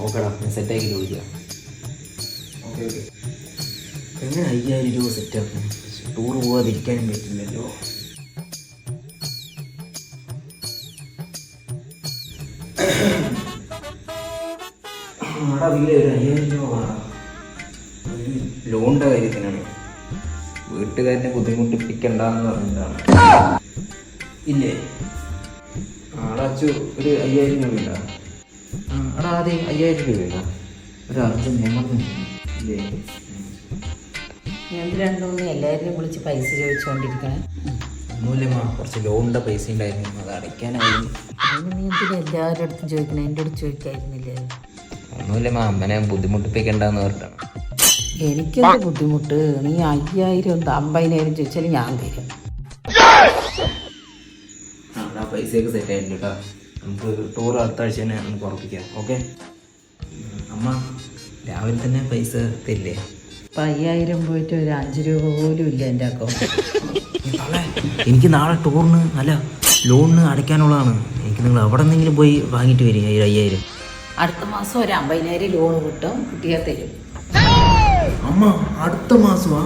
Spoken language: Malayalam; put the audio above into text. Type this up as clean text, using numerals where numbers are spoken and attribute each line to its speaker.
Speaker 1: ഓക്കെടാ, സെറ്റാക്കി ചോദിക്കാം. Okay okay. എങ്ങനെ 5000 രൂപ സെറ്റാക്കും? ടൂർ പോകാതിരിക്കാനും പറ്റില്ലല്ലോ. അവിടെ വീട് 5000 രൂപ വേണം. ലോണിൻ്റെ കാര്യത്തിനാണ്. വീട്ടുകാരനെ ബുദ്ധിമുട്ടിപ്പിക്കണ്ടെന്ന് പറഞ്ഞിട്ടാണ്. ഇല്ലേ? അടച്ചു ഒരു 5000 രൂപ ഇല്ല. അവിടെ ആദ്യം 5000 രൂപയില്ല. ഒരു അർജൻറ്റ് എമർജൻസി ഇല്ലേ?
Speaker 2: ഞാൻ രണ്ടുമൂന്ന് എല്ലാവരും വിളിച്ച് പൈസ ചോദിച്ചുകൊണ്ടിരിക്കണേ.
Speaker 1: ഒന്നുമില്ലമ്മ, കുറച്ച് ലോണിൻ്റെ പൈസ ഉണ്ടായിരുന്നു, അത് അടയ്ക്കാനായി.
Speaker 2: അതിന് നീ എന്തിനാ എല്ലാവരുടെ അടുത്തും ചോദിക്കണേ? എൻ്റെ അടുത്ത് ചോദിക്കായിരുന്നില്ലേ?
Speaker 1: ഒന്നുമില്ലമ്മ, അമ്മനെ ബുദ്ധിമുട്ടിപ്പിക്കണ്ടെന്ന് പറഞ്ഞിട്ടാണ്.
Speaker 2: എനിക്കെന്ത് ബുദ്ധിമുട്ട്? നീ 5000 50,000 ചോദിച്ചാൽ ഞാൻ തരും.
Speaker 1: ആ പൈസയൊക്കെ സെറ്റ് ആയിട്ടുണ്ട് കേട്ടോ. നമുക്ക് ടൂർ അടുത്ത ആഴ്ച തന്നെ നമുക്ക് ഉറപ്പിക്കാം. ഓക്കെ അമ്മ, രാവിലെ തന്നെ പൈസ തരില്ലേ?
Speaker 2: ഇപ്പം 5000 പോയിട്ട് ഒരു 5 രൂപ പോലും ഇല്ല എൻ്റെ അക്കൗണ്ട്.
Speaker 1: എനിക്ക് നാളെ ടൂറിന് അല്ല ലോണിന് അടയ്ക്കാനുള്ളതാണ്. എനിക്ക് നിങ്ങൾ എവിടെ നിന്നെങ്കിലും പോയി വാങ്ങിയിട്ട് വരിക 5000.
Speaker 2: അടുത്ത മാസം ഒരു 50,000 ലോൺ കിട്ടും, കുട്ടിയെ തരും.
Speaker 1: അമ്മ അടുത്ത മാസമാ?